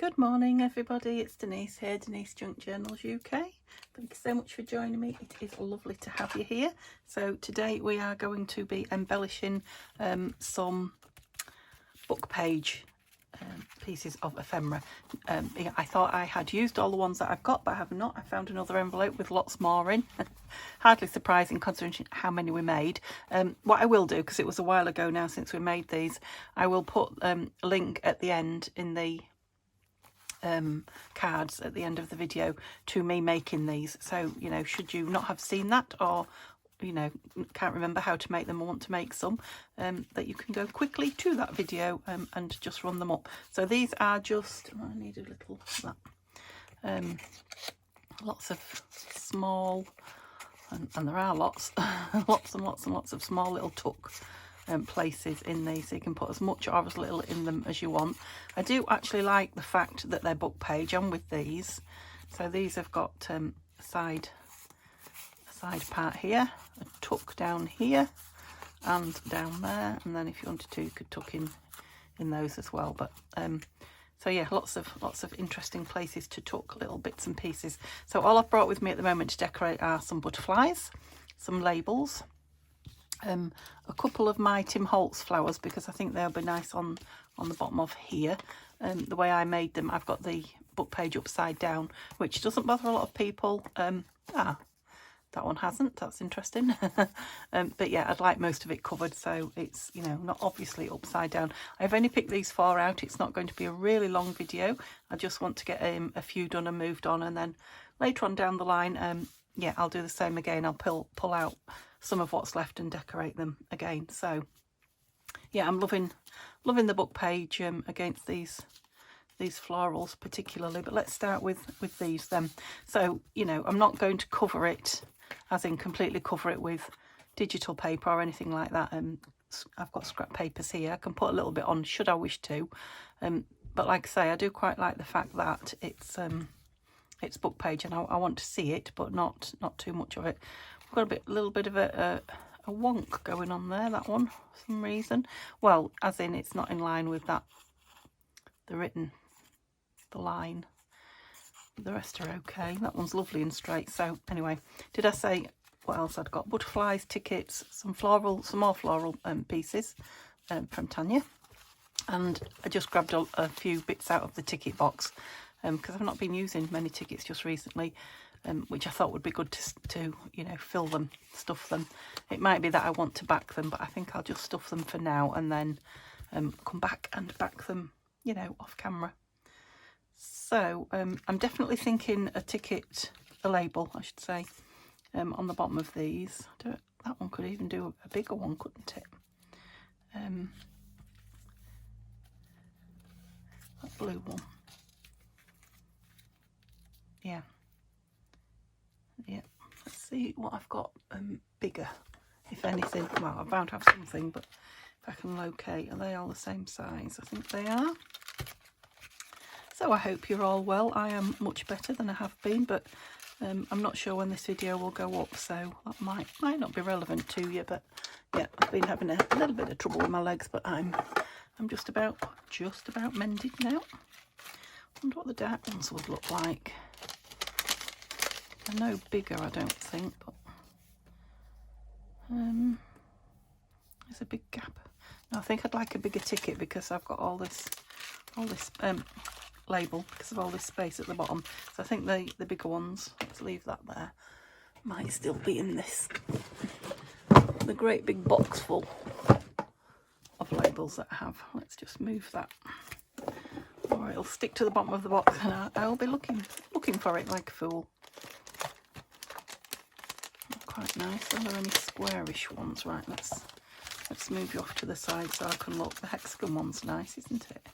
Good morning everybody, it's Denise here, Denise Junk Journals UK. Thank you so much for joining me. It is lovely to have you here. So today we are going to be embellishing some book page pieces of ephemera. I thought I had used all the ones that I've got, but I have not. I found another envelope with lots more in. Hardly surprising considering how many we made. What I will do, because it was a while ago now since we made these, I will put a link at the end in the cards at the end of the video to me making these. So, you know, should you not have seen that, or you know, can't remember how to make them or want to make some, that you can go quickly to that video and just run them up. So these are just, I need a little that, lots of small, and there are lots, lots and lots and lots of small little tuck places in these, so you can put as much or as little in them as you want. I do actually like the fact that they're book page on with these. So these have got a side part here, a tuck down here and down there, and then if you wanted to you could tuck in those as well. But so yeah, lots of interesting places to tuck little bits and pieces. So all I've brought with me at the moment to decorate are some butterflies, some labels, a couple of my Tim Holtz flowers, because I think they'll be nice on the bottom of here. The way I made them, I've got the book page upside down, which doesn't bother a lot of people. That one hasn't, that's interesting. But yeah, I'd like most of it covered, so it's, you know, not obviously upside down. I've only picked these 4 out. It's not going to be a really long video. I just want to get a few done and moved on, and then later on down the line, yeah, I'll do the same again. I'll pull out some of what's left and decorate them again. So yeah, I'm loving the book page against these florals particularly. But let's start with these then. So, you know, I'm not going to cover it, as in completely cover it with digital paper or anything like that. I've got scrap papers here. I can put a little bit on should I wish to. But like I say, I do quite like the fact that it's book page, and I want to see it, but not too much of it. We've got a little bit of a wonk going on there, that one, for some reason. Well, as in it's not in line with that, the line. The rest are okay. That one's lovely and straight. So anyway, did I say what else I'd got? Butterflies, tickets, some more floral pieces from Tanya. And I just grabbed a few bits out of the ticket box, because I've not been using many tickets just recently, which I thought would be good to you know, fill them, stuff them. It might be that I want to back them, but I think I'll just stuff them for now and then come back and back them, you know, off camera. So I'm definitely thinking a label, I should say, on the bottom of these. That one could even do a bigger one, couldn't it? That blue one. Yeah. Let's see what I've got bigger, if anything. Well, I'm bound to have something, but if I can locate, are they all the same size? I think they are. So I hope you're all well. I am much better than I have been, but I'm not sure when this video will go up, so that might not be relevant to you. But yeah, I've been having a little bit of trouble with my legs, but I'm just about mended now. Wonder what the dark ones would look like. They're no bigger, I don't think, but there's a big gap. No, I think I'd like a bigger ticket, because I've got all this label, because of all this space at the bottom. So I think the bigger ones, let's leave that there, might still be in the great big box full of labels that I have. Let's just move that, or it'll stick to the bottom of the box and I'll be looking for it like a fool. Quite nice. Are there any squarish ones? Right, let's move you off to the side so I can look. The hexagon one's nice, isn't it?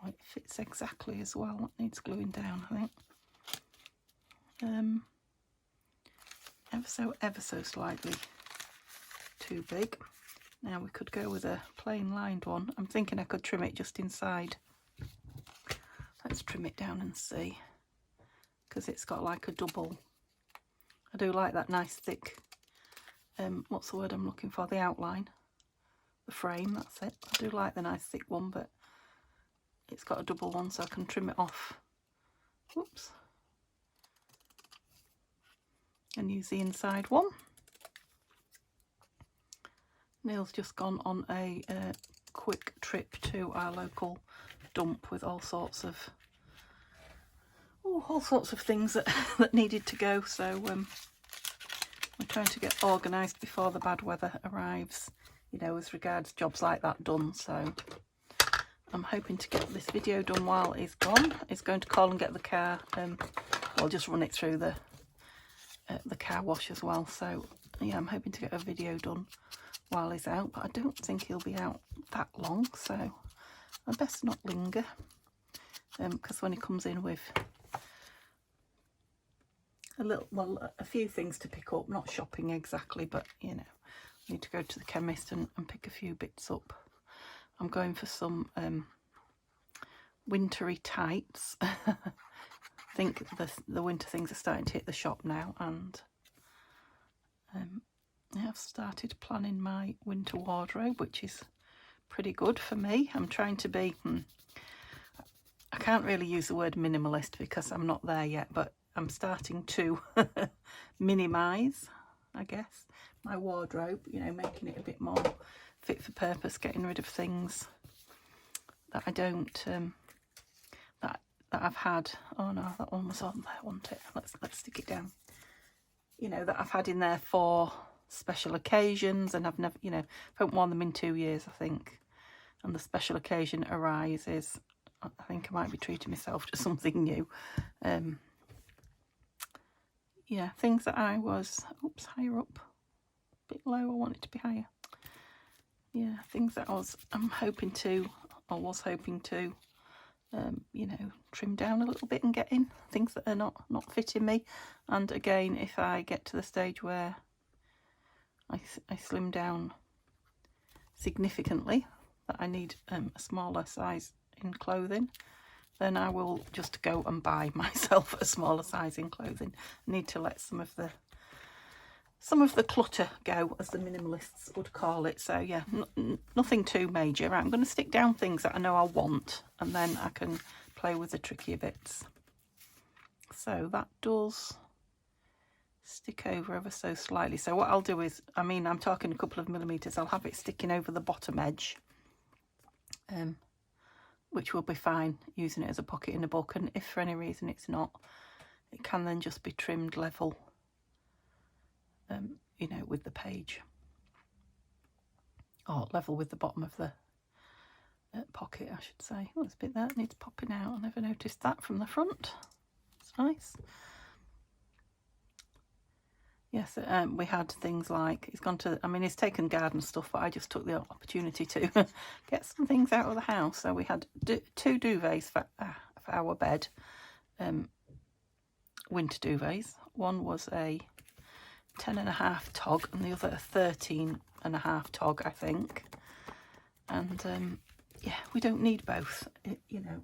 Oh, it fits exactly as well. That needs gluing down, I think. Ever so slightly too big. Now we could go with a plain lined one. I'm thinking I could trim it just inside. Let's trim it down and see, because it's got like a double. I do like that nice thick, what's the word I'm looking for? The outline, the frame, that's it. I do like the nice thick one, but it's got a double one, so I can trim it off. Whoops. And use the inside one. Neil's just gone on a quick trip to our local dump with all sorts of things that that needed to go. So we're trying to get organised before the bad weather arrives, you know, as regards jobs like that done. So I'm hoping to get this video done while he's gone. He's going to call and get the car. I'll just run it through the car wash as well. So yeah, I'm hoping to get a video done while he's out, but I don't think he'll be out that long, so I best not linger, because when he comes in with a few things to pick up, not shopping exactly, but you know, I need to go to the chemist and pick a few bits up. I'm going for some wintry tights. I think the winter things are starting to hit the shop now, and I've started planning my winter wardrobe, which is pretty good for me. I'm trying to be, I can't really use the word minimalist because I'm not there yet, but I'm starting to minimise, I guess, my wardrobe, you know, making it a bit more fit for purpose, getting rid of things that I don't, that I've had. Oh no, that one was on there, wasn't it? Let's stick it down. You know, that I've had in there for special occasions, and I've never, you know, I haven't worn them in 2 years, I think, and the special occasion arises, I think I might be treating myself to something new. Yeah, things that I was, oops, higher up, a bit low, I want it to be higher. Yeah, things that I'm hoping to, or was hoping to, you know, trim down a little bit and get in, things that are not fitting me. And again, if I get to the stage where I slim down significantly, that I need a smaller size in clothing, then I will just go and buy myself a smaller size in clothing. I need to let some of the clutter go, as the minimalists would call it. So yeah, nothing too major. Right, I'm going to stick down things that I know I want, and then I can play with the trickier bits. So that does stick over ever so slightly. So what I'll do is, I mean, I'm talking a couple of millimetres, I'll have it sticking over the bottom edge, which will be fine using it as a pocket in a book. And if for any reason it's not, it can then just be trimmed level, you know, with the page, or level with the bottom of the pocket, I should say. Oh, there's a bit there that needs popping out. I never noticed that from the front. It's nice. Yes, we had things like, he's gone to, I mean, he's taken garden stuff, but I just took the opportunity to get some things out of the house. So we had 2 duvets for our bed, winter duvets. One was a 10.5 tog and the other a 13.5 tog, I think. And yeah, we don't need both, you know,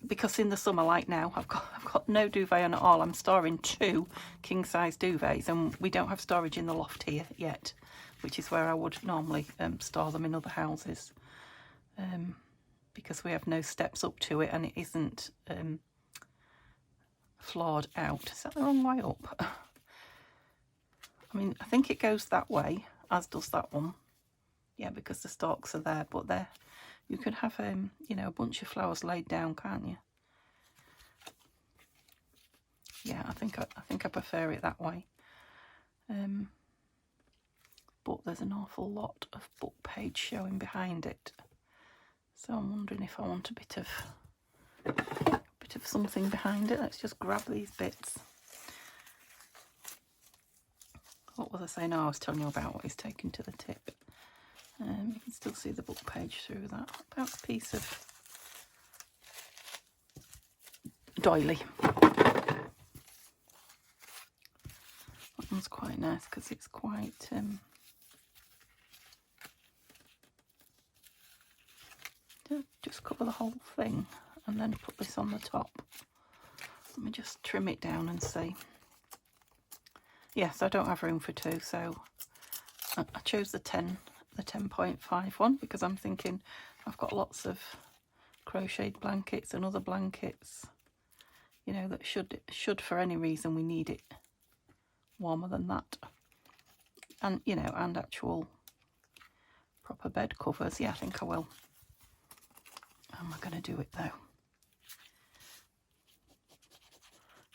because in the summer, like now, I've got no duvet on at all. I'm storing 2 king-size duvets, and we don't have storage in the loft here yet, which is where I would normally store them in other houses, because we have no steps up to it, and it isn't floored out. Is that the wrong way up? I mean, I think it goes that way, as does that one. Yeah, because the stalks are there, but they're, you could have, you know, a bunch of flowers laid down, can't you? Yeah, I think I prefer it that way. But there's an awful lot of book page showing behind it, so I'm wondering if I want a bit of something behind it. Let's just grab these bits. What was I saying? Oh, I was telling you about what he's taken to the tip. You can still see the book page through that. About a piece of doily. That one's quite nice because it's quite just cover the whole thing and then put this on the top. Let me just trim it down and see. Yes, I don't have room for 2, so I chose the 10.5 one because I'm thinking I've got lots of crocheted blankets and other blankets, you know, that should for any reason we need it warmer than that. And, you know, and actual proper bed covers. Yeah, I think I will. How am I going to do it though?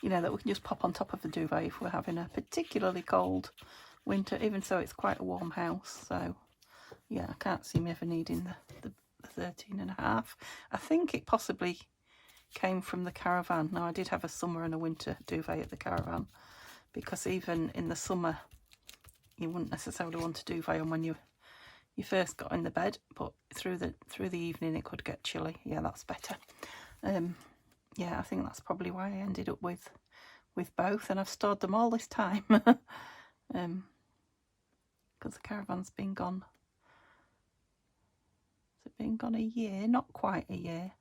You know, that we can just pop on top of the duvet if we're having a particularly cold winter, even so it's quite a warm house. So yeah, I can't see me ever needing the 13.5. I think it possibly came from the caravan. Now, I did have a summer and a winter duvet at the caravan, because even in the summer you wouldn't necessarily want a duvet on when you first got in the bed, but through the evening it could get chilly. Yeah, that's better. Yeah, I think that's probably why I ended up with both, and I've stored them all this time. Because the caravan's been gone. Has it been gone a year? Not quite a year.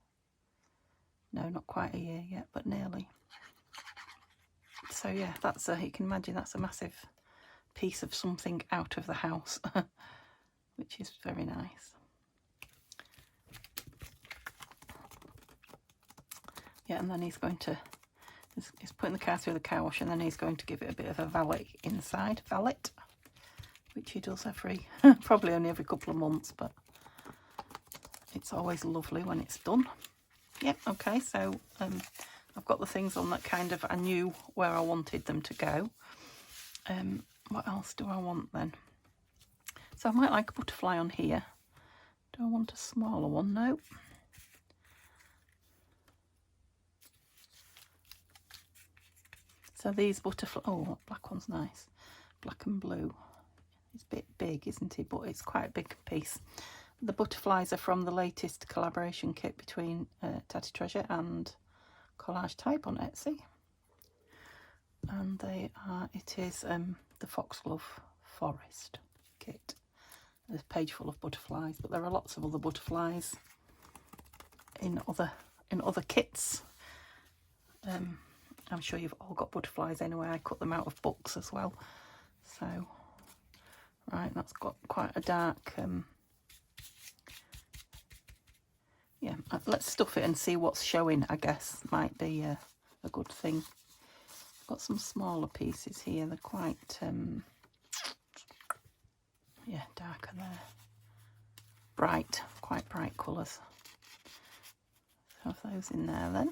No, not quite a year yet, but nearly. So yeah, that's you can imagine that's a massive piece of something out of the house, which is very nice. Yeah, and then he's going to, he's putting the car through the car wash, and then he's going to give it a bit of a valet inside, which he does every, probably only every couple of months, but it's always lovely when it's done. Yep, okay, so I've got the things on that kind of, I knew where I wanted them to go. What else do I want then? So I might like a butterfly on here. Do I want a smaller one? No. So these butterfly, oh, that black one's nice. Black and blue. It's a bit big, isn't it? But it's quite a big piece. The butterflies are from the latest collaboration kit between Tatty Treasure and Collage Type on Etsy. And they are, it is the Foxglove Forest kit. There's a page full of butterflies, but there are lots of other butterflies in other kits. I'm sure you've all got butterflies anyway. I cut them out of books as well. So, right, that's got quite a dark, yeah, let's stuff it and see what's showing, I guess. Might be a good thing. Got some smaller pieces here. They're quite, yeah, darker there. Bright, quite bright colours. Have those in there then.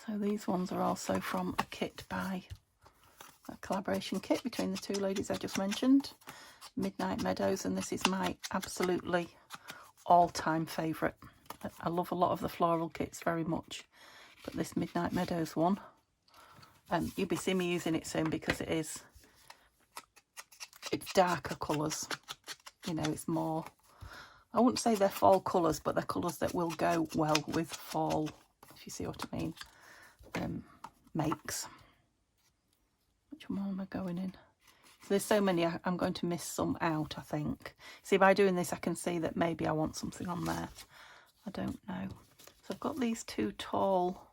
So these ones are also from a kit by a collaboration kit between the two ladies I just mentioned, Midnight Meadows, and this is my absolutely all-time favourite. I love a lot of the floral kits very much, but this Midnight Meadows one, you'll be seeing me using it soon because it's darker colours. You know, it's more, I wouldn't say they're fall colours, but they're colours that will go well with fall, if you see what I mean. Makes. Which one am I going in? So there's so many, I'm going to miss some out, I think. See, by doing this I can see that maybe I want something on there. I don't know. So I've got these two tall,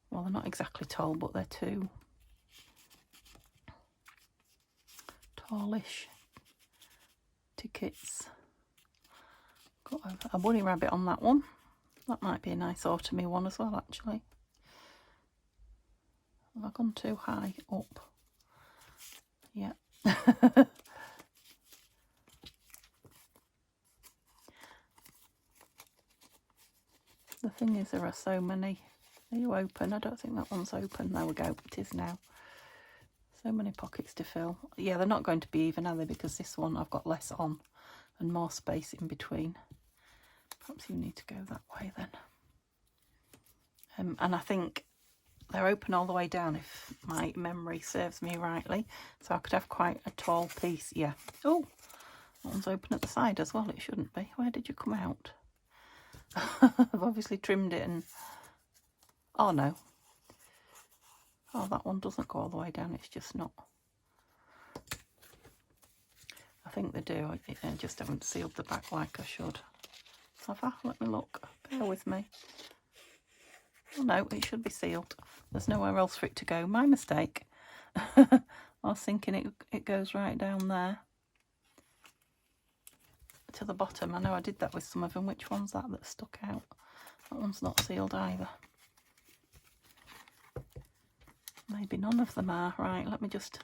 well, they're not exactly tall, but they're two tallish tickets. Got a bunny rabbit on that one. That might be a nice autumny one as well, actually. Have I gone too high up? Yeah. The thing is, there are so many. Are you open? I don't think that one's open. There we go. It is now. So many pockets to fill. Yeah, they're not going to be even, are they? Because this one I've got less on and more space in between. Perhaps you need to go that way then. And I think they're open all the way down if my memory serves me rightly. So I could have quite a tall piece. Yeah. Oh, that one's open at the side as well. It shouldn't be. Where did you come out? I've obviously trimmed it and... Oh, no. Oh, that one doesn't go all the way down. It's just not. I think they do. I just haven't sealed the back like I should. Have I? Let me look. Bear with me. Oh, no, it should be sealed. There's nowhere else for it to go. My mistake. I was thinking it goes right down there. to the bottom. I know I did that with some of them. Which one's that stuck out? That one's not sealed either. Maybe none of them are. Right, let me just...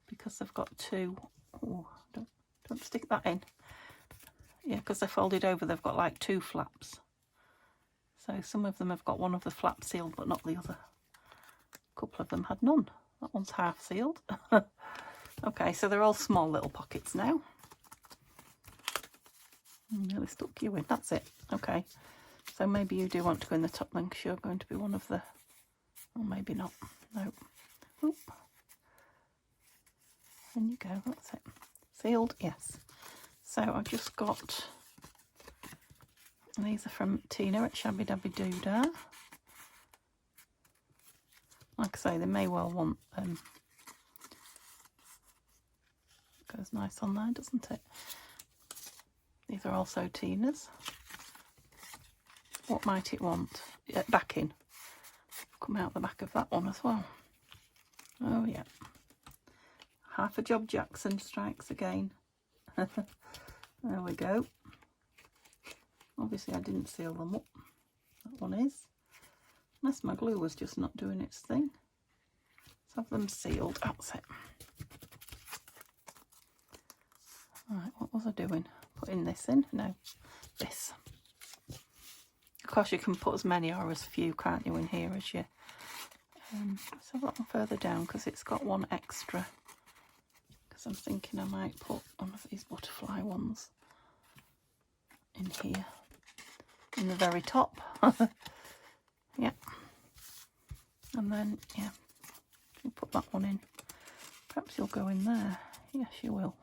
Because they've got two... Oh, don't stick that in. Yeah, because they're folded over, they've got like two flaps. So some of them have got one of the flaps sealed, but not the other. A couple of them had none. That one's half sealed. Okay, so they're all small little pockets now. Nearly stuck you in. That's it. Okay. So maybe you do want to go in the top then, because you're going to be one of the... Or maybe not. No. Oop. In you go. That's it. Sealed? Yes. So I've just got... These are from Tina at Shabby Dabby Doodah. Like I say, they may well want... Goes nice on there, doesn't it? These are also Tina's. What might it want? Backing. Come out the back of that one as well. Oh yeah. Half a job Jackson strikes again. There we go. Obviously I didn't seal them up. That one is. Unless my glue was just not doing its thing. Let's have them sealed. That's it. Right, what was I doing? Putting this in? No, this. Of course you can put as many or as few, can't you, in here as you... let's have that one further down because it's got one extra. Because I'm thinking I might put one of these butterfly ones in here. In the very top. Yeah. And then, yeah, you put that one in. Perhaps you'll go in there. Yes, you will.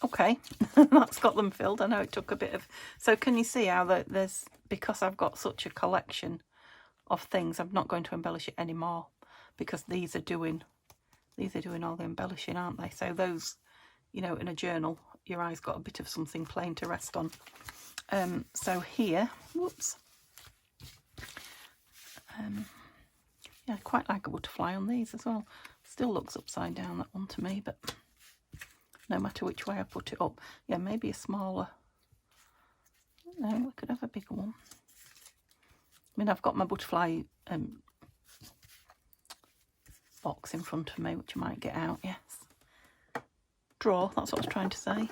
Okay, that's got them filled. I know it took a bit of... So can you see how there's... Because I've got such a collection of things, I'm not going to embellish it anymore. Because these are doing all the embellishing, aren't they? So those, you know, in a journal, your eye's got a bit of something plain to rest on. So here, whoops. Yeah, I quite like a butterfly on these as well. Still looks upside down, that one, to me, but... No matter which way I put it up. Yeah, maybe a smaller. No, I could have a bigger one. I mean, I've got my butterfly box in front of me, which I might get out, yes. Drawer, that's what I was trying to say.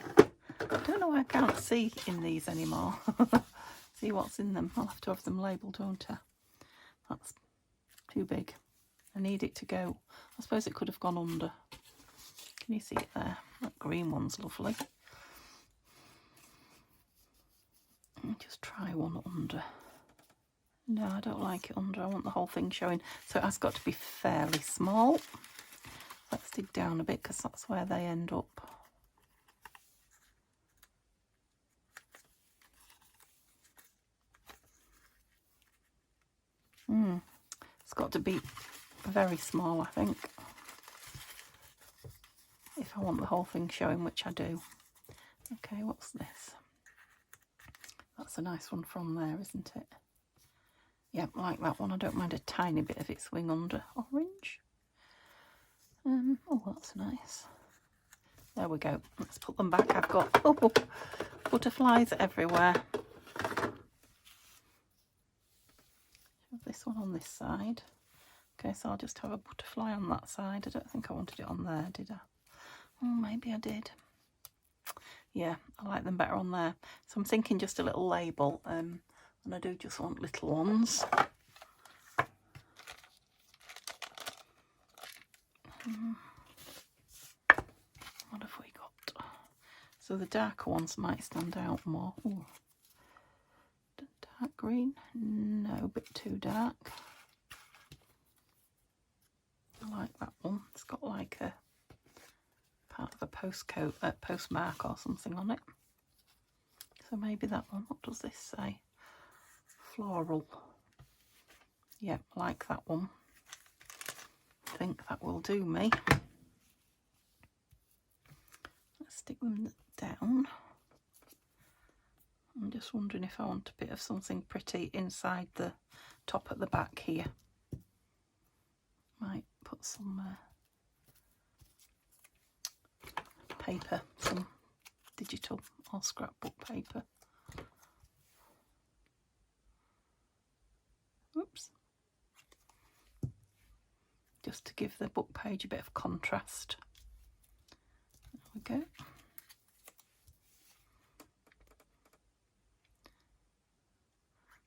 I don't know why I can't see in these anymore. See what's in them. I'll have to have them labelled, won't I? That's too big. I need it to go. I suppose it could have gone under. Can you see it there? That green one's lovely. I'll just try one under. No, I don't like it under. I want the whole thing showing. So it has got to be fairly small. Let's dig down a bit because that's where they end up. It's got to be very small, I think. If I want the whole thing showing, which I do. Okay, what's this? That's a nice one from there, isn't it? Yeah, like that one. I don't mind a tiny bit of its wing under. Orange. Oh, that's nice. There we go. Let's put them back. I've got butterflies everywhere. Have this one on this side. Okay, so I'll just have a butterfly on that side. I don't think I wanted it on there, did I? Oh, maybe I did. Yeah, I like them better on there. So I'm thinking just a little label, and I do just want little ones. What have we got? So the darker ones might stand out more. Ooh. Dark green? No, a bit too dark. I like that one. It's got like a part of a postmark or something on it. So maybe that one. What does this say? Floral. Yep, I like that one. I think that will do me. Let's stick them down. I'm just wondering if I want a bit of something pretty inside the top at the back here. Might put some paper, some digital or scrapbook paper. Oops. Just to give the book page a bit of contrast. There we go.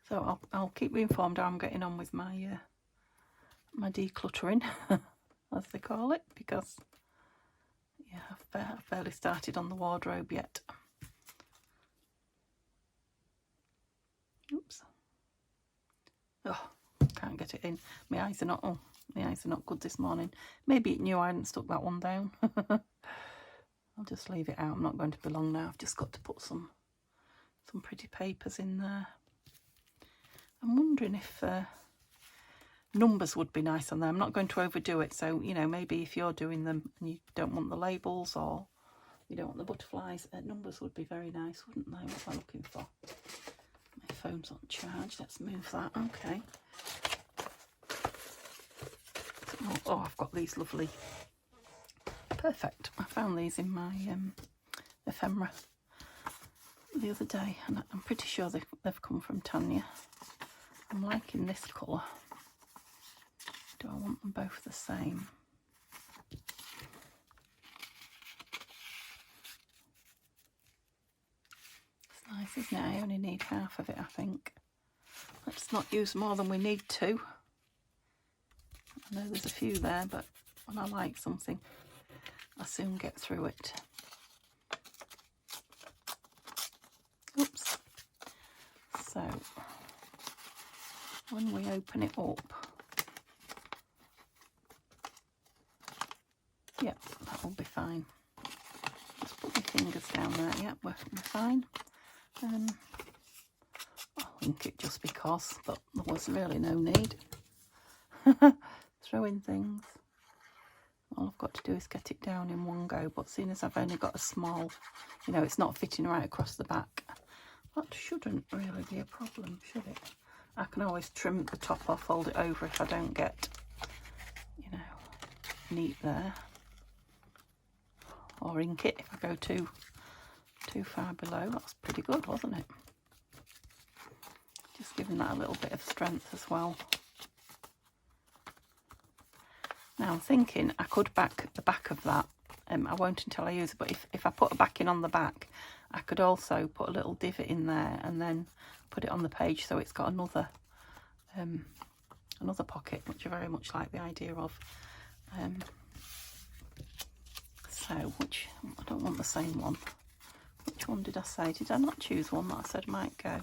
So I'll keep you informed how I'm getting on with my my decluttering, as they call it, because yeah, I've barely started on the wardrobe yet. Oops. Oh, can't get it in. My eyes are not good this morning. Maybe it knew I hadn't stuck that one down. I'll just leave it out. I'm not going to be long now. I've just got to put some pretty papers in there. I'm wondering if numbers would be nice on there. I'm not going to overdo it, so you know, maybe if you're doing them and you don't want the labels or you don't want the butterflies, numbers would be very nice, wouldn't they? What am I looking for? My phone's on charge. Let's move that. Okay. Oh, I've got these lovely. Perfect. I found these in my ephemera the other day, and I'm pretty sure they've come from Tanya. I'm liking this colour. Do I want them both the same? It's nice, isn't it? I only need half of it, I think. Let's not use more than we need to. I know there's a few there, but when I like something, I soon get through it. Oops. So, when we open it up, yep, that will be fine. Just put my fingers down there. Yep, we're fine. I'll ink it just because, but there was really no need. Throw in things. All I've got to do is get it down in one go, but seeing as I've only got a small, you know, it's not fitting right across the back. That shouldn't really be a problem, should it? I can always trim the top off, fold it over if I don't get, you know, neat there. Or ink it if I go too far below. That's pretty good, wasn't it? Just giving that a little bit of strength as well. Now I'm thinking I could back the back of that. I won't until I use it, but if I put a backing on the back, I could also put a little divot in there and then put it on the page so it's got another pocket, which I very much like the idea of. So I don't want the same one. Which one did I say? Did I not choose one that I said might go?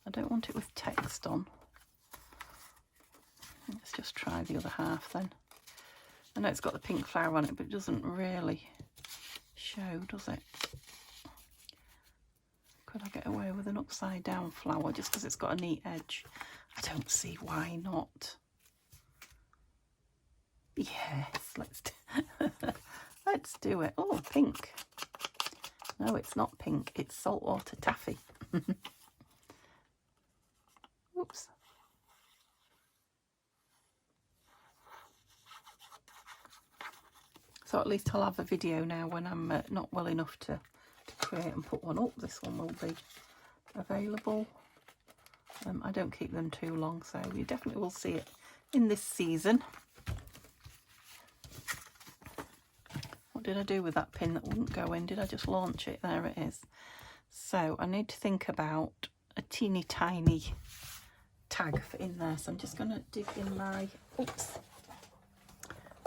I don't want it with text on. Let's just try the other half then. I know it's got the pink flower on it, but it doesn't really show, does it? Could I get away with an upside down flower just because it's got a neat edge? I don't see why not. Yes, let's do it. Oh, pink. No, it's not pink. It's saltwater taffy. Oops. So at least I'll have a video now when I'm not well enough to create and put one up. This one will be available. I don't keep them too long, so you definitely will see it in this season. What did I do with that pin that wouldn't go in? Did I just launch it? There it is. So I need to think about a teeny tiny tag for in there. So I'm just going to dig in my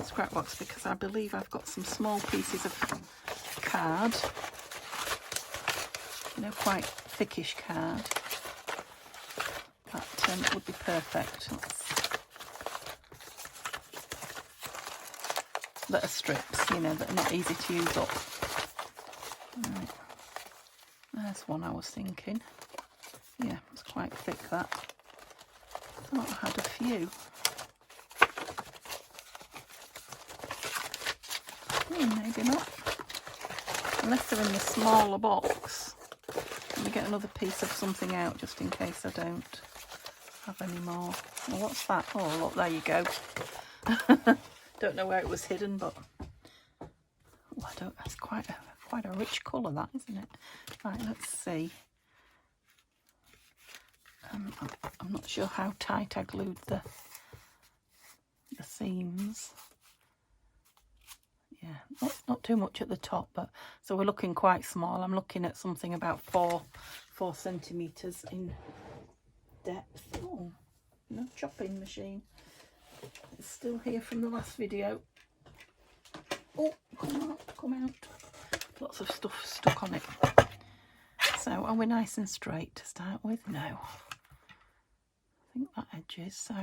scrap box because I believe I've got some small pieces of card, you know, quite thickish card. That would be perfect. That are strips, you know, that are not easy to use up. Right. There's one I was thinking. Yeah, it's quite thick, that. I thought I had a few. Maybe not. Unless they're in the smaller box. Let me get another piece of something out just in case I don't have any more. Well, what's that? Oh, look, there you go. Don't know where it was hidden, but I don't. That's quite a rich colour, that, isn't it? Right, let's see. I'm not sure how tight I glued the seams. Yeah, not too much at the top, but so we're looking quite small. I'm looking at something about 4 centimetres in depth. Oh, no chopping machine. It's still here from the last video. Oh, come out. Lots of stuff stuck on it. So are we nice and straight to start with? No. I think that edge is. So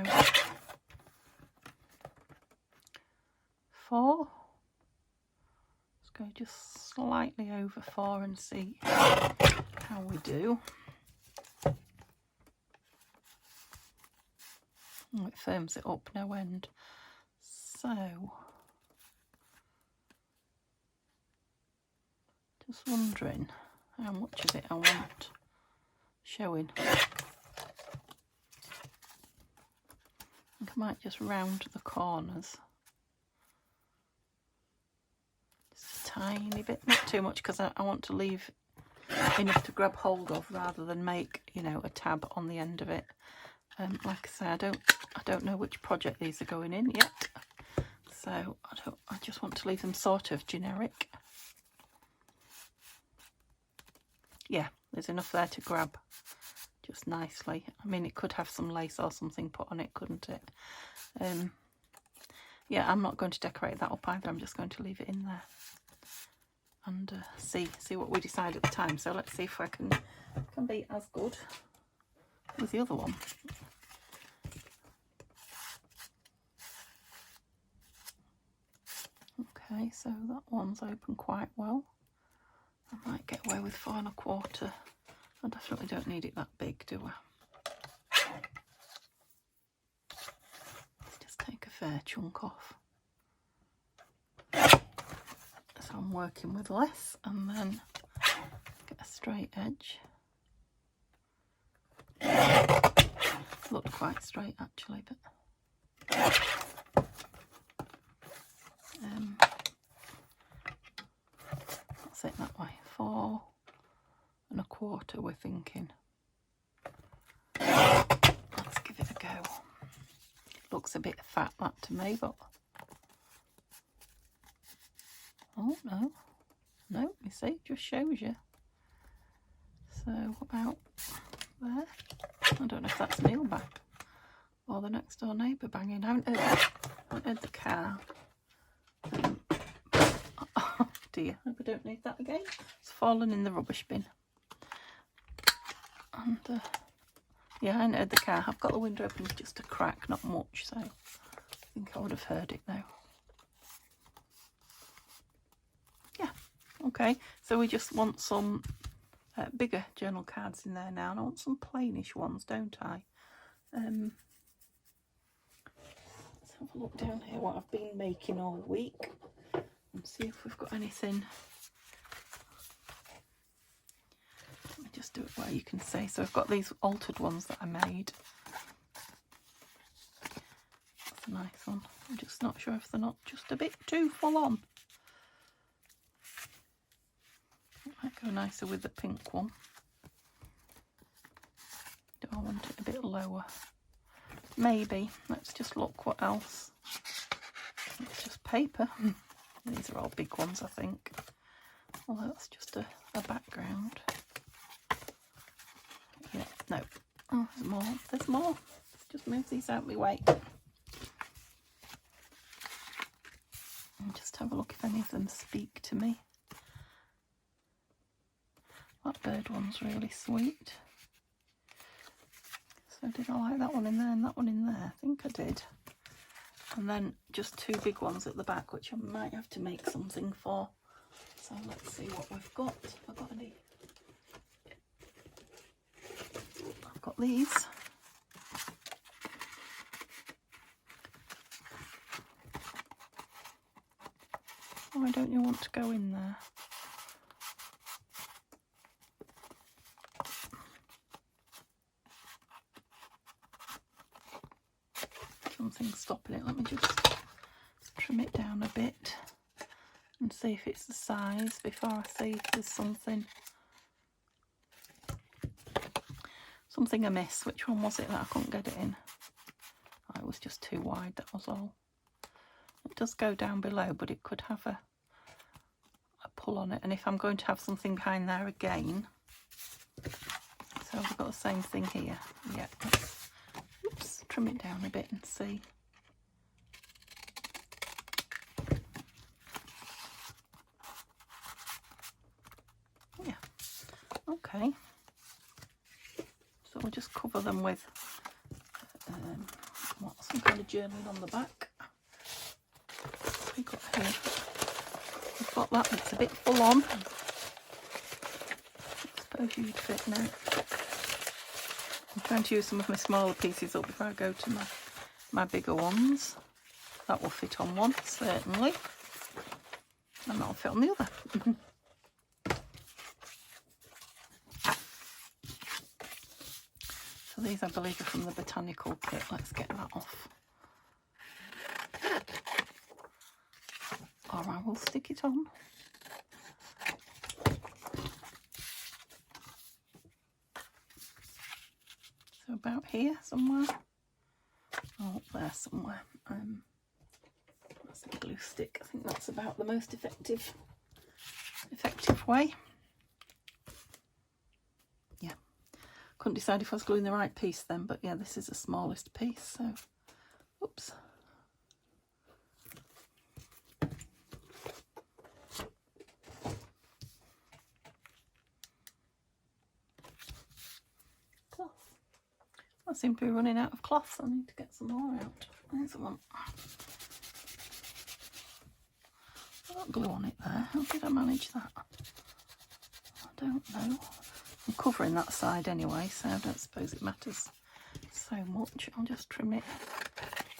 4. Let's go just slightly over 4 and see how we do. Oh, it firms it up no end. So just wondering how much of it I want showing. I think I might just round the corners. Just a tiny bit, not too much, because I want to leave enough to grab hold of rather than make, you know, a tab on the end of it. Like I say, I don't know which project these are going in yet, so I just want to leave them sort of generic. Yeah, there's enough there to grab just nicely. I mean, it could have some lace or something put on it, couldn't it? Yeah, I'm not going to decorate that up either. I'm just going to leave it in there and see what we decide at the time. So let's see if I can be as good with the other one. Okay, so that one's open quite well. I might get away with 4 1/4. I definitely don't need it that big, do I? Let's just take a fair chunk off. So I'm working with less, and then get a straight edge. Looked quite straight actually, but that's it that way. 4 1/4 we're thinking. Let's give it a go. Looks a bit fat, that, to me, but oh no, you see, it just shows you. So about there. I don't know if that's Neil back or the next door neighbour banging. I haven't heard the car. Oh dear, I hope I don't need that again. It's fallen in the rubbish bin. And yeah, I haven't heard the car. I've got the window open just a crack, not much, so I think I would have heard it though. Yeah, okay, so we just want some bigger journal cards in there now, and I want some plainish ones, don't I? Let's have a look down here what I've been making all week and see if we've got anything. Let me just do it where you can see. So I've got these altered ones that I made. That's a nice one. I'm just not sure if they're not just a bit too full on. It might go nicer with the pink one. Do I want it a bit lower? Maybe. Let's just look what else. It's just paper. These are all big ones, I think. Well, that's just a background. Yeah, no. Oh, there's more. There's more. Let's just move these out of my way. And just have a look if any of them speak to me. That bird one's really sweet. So did I like that one in there and that one in there? I think I did. And then just 2 big ones at the back, which I might have to make something for. So let's see what we've got. Have I got any? I've got these. Why don't you want to go in there? Something's stopping it. Let me just trim it down a bit. and see if it's the size before I see if there's something amiss. Which one was it that I couldn't get it in? Oh, it was just too wide, that was all. It does go down below, but it could have a pull on it. And if I'm going to have something behind there again, so we've got the same thing here. Yeah, let's, oops, trim it down a bit and see. Yeah, okay. So we'll just cover them with some kind of journaling on the back. So we've got here. We've got that, it's a bit full on. I suppose you'd fit now. I'm trying to use some of my smaller pieces up before I go to my bigger ones. That will fit on one, certainly. And that'll fit on the other. So these, I believe, are from the botanical kit. Let's get that off. Or I will stick it on. So about here somewhere. Oh, up there somewhere. That's a glue stick. I think that's about the most effective way. Yeah. Couldn't decide if I was gluing the right piece then, but yeah, this is the smallest piece, so oops. Cloth. I seem to be running out of cloth, so I need to get some more out. There's one. Got glue on it there. How did I manage that? I don't know. I'm covering that side anyway, so I don't suppose it matters so much. I'll just trim it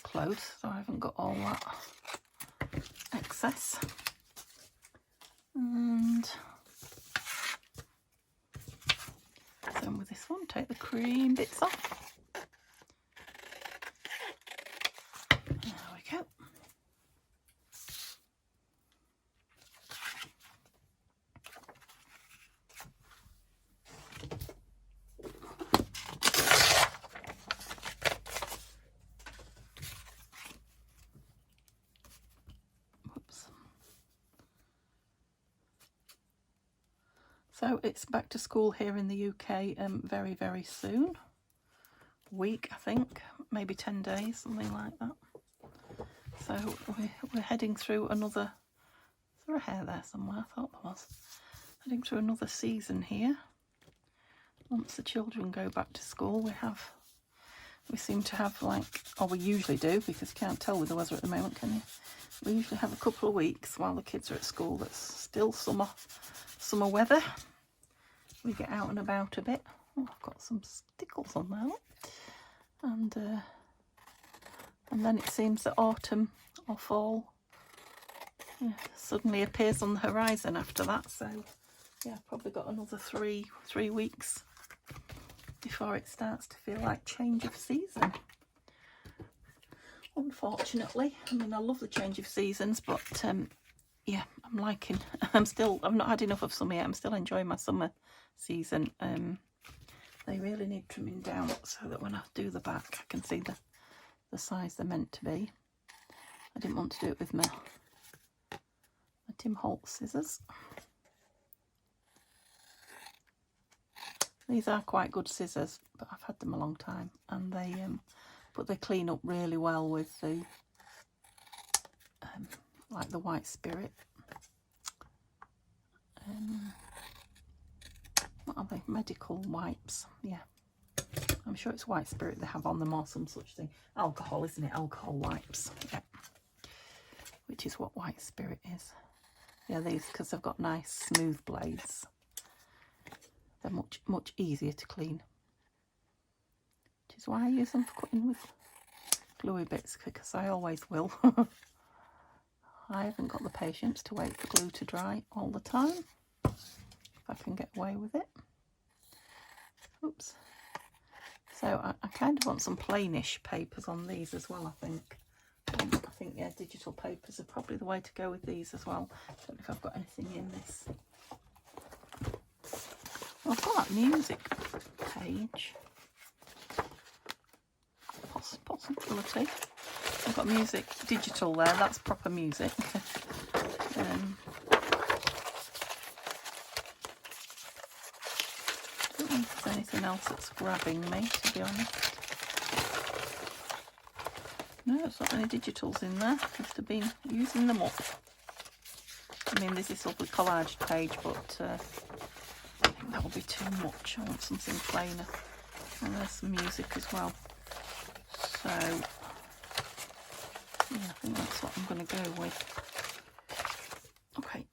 close so I haven't got all that excess. And same with this one, take the cream bits off. There we go. So it's back to school here in the UK very, very soon. Week, I think, maybe 10 days, something like that. So we're heading through another, is there a hair there somewhere? I thought there was. Heading through another season here. Once the children go back to school, we seem to have like, or we usually do, because you can't tell with the weather at the moment, can you? We usually have a couple of weeks while the kids are at school that's still summer weather. We get out and about a bit. Oh, I've got some stickles on there. And then it seems that autumn or fall suddenly appears on the horizon after that. So yeah, I've probably got another three weeks before it starts to feel like change of season. Unfortunately, I mean, I love the change of seasons, but yeah, I'm liking. I've not had enough of summer yet. I'm still enjoying my summer season. They really need trimming down so that when I do the back, I can see the size they're meant to be. I didn't want to do it with my Tim Holtz scissors. These are quite good scissors, but I've had them a long time, and they clean up really well with the like the White Spirit. What are they? Medical wipes. Yeah, I'm sure it's White Spirit they have on them or some such thing. Alcohol, isn't it? Alcohol wipes. Yeah, which is what White Spirit is. Yeah, these, because they've got nice smooth blades, they're much easier to clean, which is why I use them for cutting with gluey bits, because I always will. I haven't got the patience to wait for glue to dry all the time, if I can get away with it. Oops. So I kind of want some plainish papers on these as well, I think. I think yeah, digital papers are probably the way to go with these as well. Don't know if I've got anything in this. Well, I've got that music page. Possibility. I've got music digital there. That's proper music. I don't know if there's anything else that's grabbing me, to be honest. No, there's not any digitals in there. Must have been using them up. I mean, there's this lovely collage page, but I think that will be too much. I want something plainer. And there's some music as well. So, yeah, I think that's what I'm going to go with. Okay.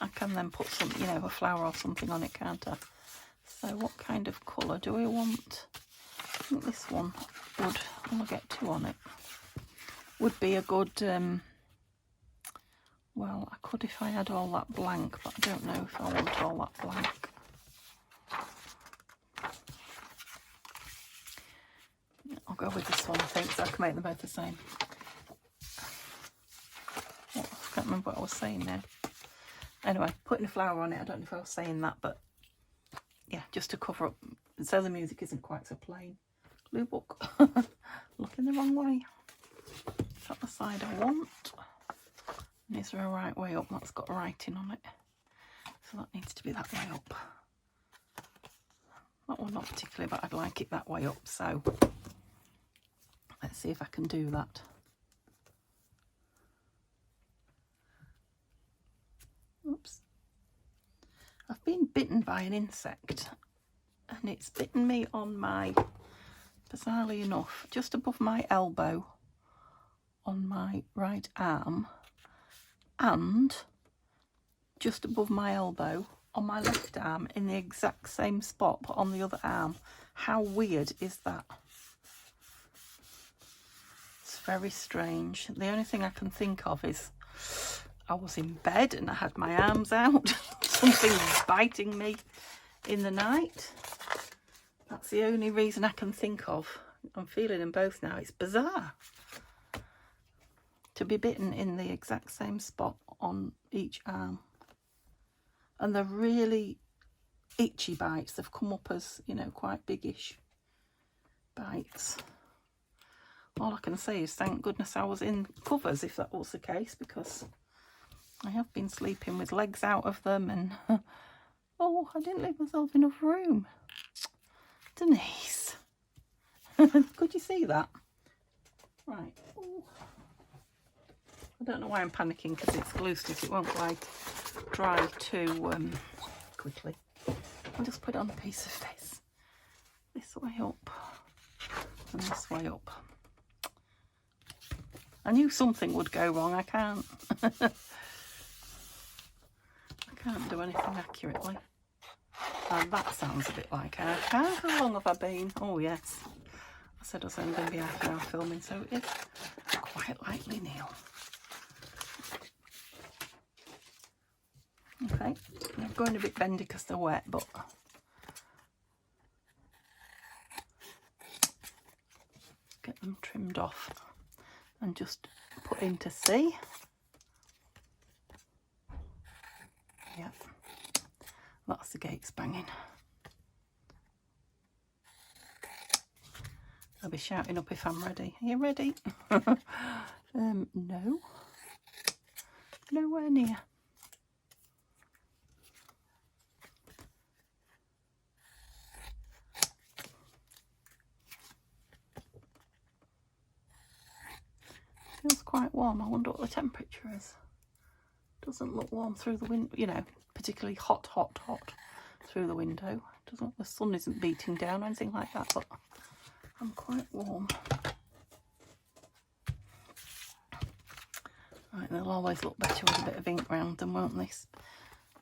I can then put some, you know, a flower or something on it, can't I? So what kind of colour do we want? I think this one would, I'll get 2 on it, would be a good, well, I could if I had all that blank, but I don't know if I want all that blank. I'll go with this one, I think, so I can make them both the same. I can't remember what I was saying now. Anyway, putting a flower on it, I don't know if I was saying that, but yeah, just to cover up, so the music isn't quite so plain. Blue book. Looking the wrong way. Is that the side I want? And is there a right way up? That's got writing on it. So that needs to be that way up. That one not particularly, but I'd like it that way up, so let's see if I can do that. Oops. I've been bitten by an insect and it's bitten me on my, bizarrely enough, just above my elbow on my right arm and just above my elbow on my left arm in the exact same spot but on the other arm. How weird is that? It's very strange. The only thing I can think of is I was in bed and I had my arms out. Something was biting me in the night. That's the only reason I can think of. I'm feeling them both now. It's bizarre to be bitten in the exact same spot on each arm. And they're really itchy bites. They've come up as, you know, quite biggish bites. All I can say is thank goodness I was in covers if that was the case, because I have been sleeping with legs out of them and oh, I didn't leave myself enough room. Denise, could you see that? Right. Ooh. I don't know why I'm panicking, because it's glue stick. It won't dry too quickly. I'll just put it on a piece of this way up and this way up. I knew something would go wrong. I can't. I can't do anything accurately. That sounds a bit like our car. How long have I been? Oh yes. I said I was only going to be half an hour filming, so it is quite likely Neil. Okay, they're going a bit bendy because they're wet, but get them trimmed off and just put into C. Yeah, that's the gates banging. I'll be shouting up if I'm ready. Are you ready? No. Nowhere near. Feels quite warm. I wonder what the temperature is. Doesn't look warm through the window, you know, particularly hot through the window. Doesn't, the sun isn't beating down or anything like that, but I'm quite warm. Right, they'll always look better with a bit of ink round them, won't they?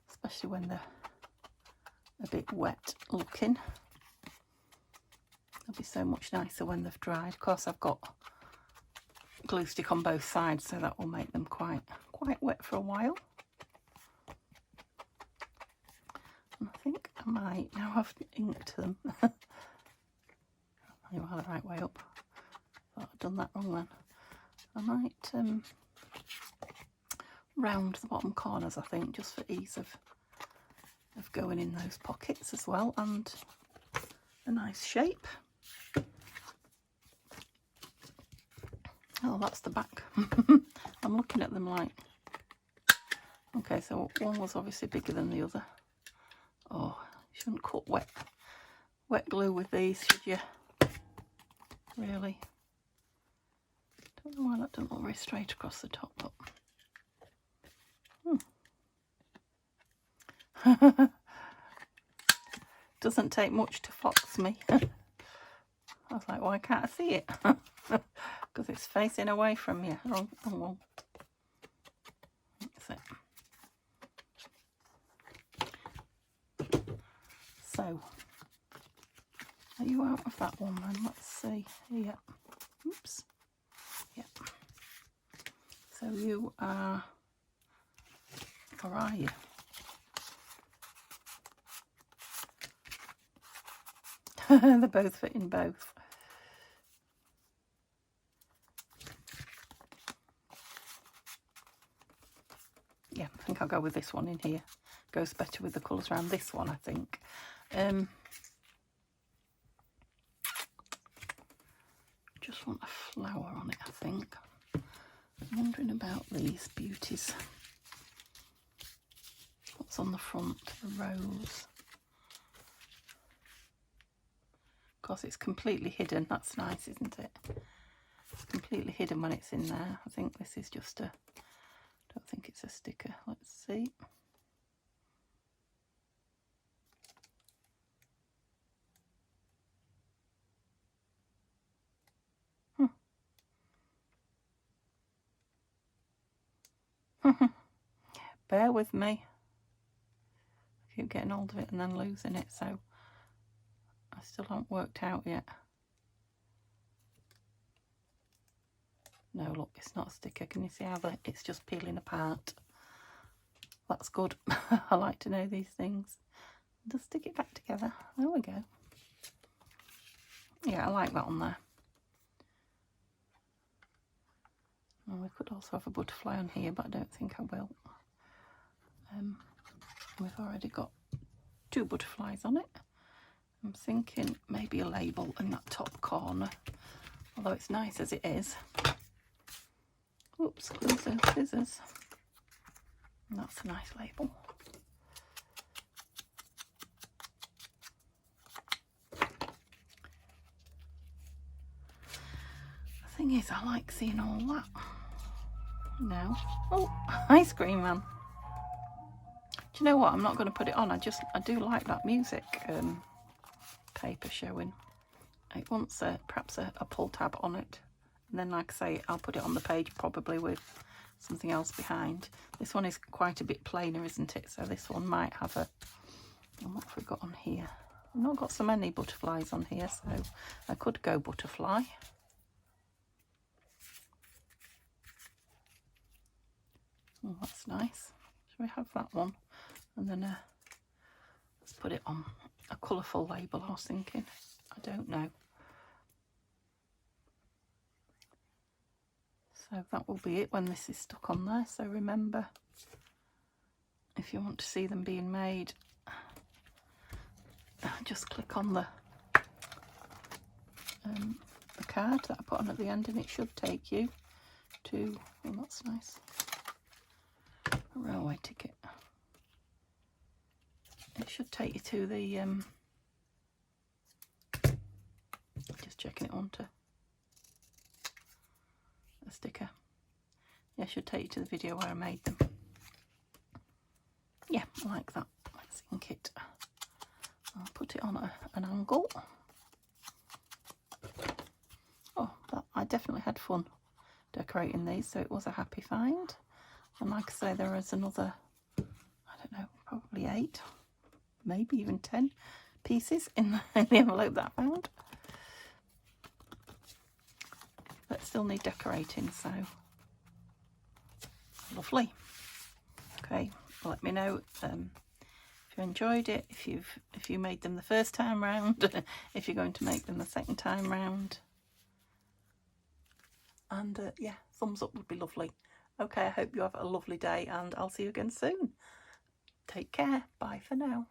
Especially when they're a bit wet looking. They'll be so much nicer when they've dried. Of course, I've got glue stick on both sides, so that will make them quite wet for a while. And I think I might now have inked them. You are the right way up. Thought I'd done that wrong then. I might round the bottom corners, I think, just for ease of going in those pockets as well, and a nice shape. Oh, that's the back. I'm looking at them like, okay, so one was obviously bigger than the other. Oh, you shouldn't cut wet glue with these, should you? Really? Don't know why that doesn't look very straight across the top, but doesn't take much to fox me. I was like, why can't I see it? Because it's facing away from you. Oh well. That's it. So, are you out of that one then? Let's see. Yeah. Oops. Yeah. So you are, or are you? They're both fitting both. Yeah, I think I'll go with this one in here. Goes better with the colours around this one, I think. Just want a flower on it, I think. I'm wondering about these beauties. What's on the front? The rose. Of course, it's completely hidden. That's nice, isn't it? It's completely hidden when it's in there. I think this is just a... I don't think it's a sticker. Let's see. Bear with me. I keep getting hold of it and then losing it, so I still haven't worked out yet. No, look, it's not a sticker. Can you see how it's just peeling apart? That's good. I like to know these things. Just stick it back together. There we go. Yeah, I like that on there. And we could also have a butterfly on here, but I don't think I will. We've already got 2 butterflies on it. I'm thinking maybe a label in that top corner, although it's nice as it is. Oops, close those scissors. And that's a nice label. The thing is, I like seeing all that. No. Oh, ice cream man. Do you know what? I'm not going to put it on. I do like that music paper showing. It wants perhaps a pull tab on it. And then, like I say, I'll put it on the page probably with something else behind. This one is quite a bit plainer, isn't it? So this one might have a... What have we got on here? I've not got so many butterflies on here, so I could go butterfly. Oh, that's nice. Shall we have that one? And then let's put it on a colourful label, I was thinking. I don't know. So that will be it when this is stuck on there. So remember, if you want to see them being made, just click on the card that I put on at the end, and it should take you to... Oh, that's nice. A railway ticket. It should take you to the... just checking it onto a sticker. Yeah, it should take you to the video where I made them. Yeah, I like that. Let's ink it. I'll put it on an angle. Oh, I definitely had fun decorating these, so it was a happy find. And like I say, there is another, I don't know, probably 8, maybe even 10 pieces in the envelope that I found. But still need decorating, so lovely. Okay, let me know if you you enjoyed it, if you made them the first time round, if you're going to make them the second time round. And yeah, thumbs up would be lovely. Okay, I hope you have a lovely day, and I'll see you again soon. Take care. Bye for now.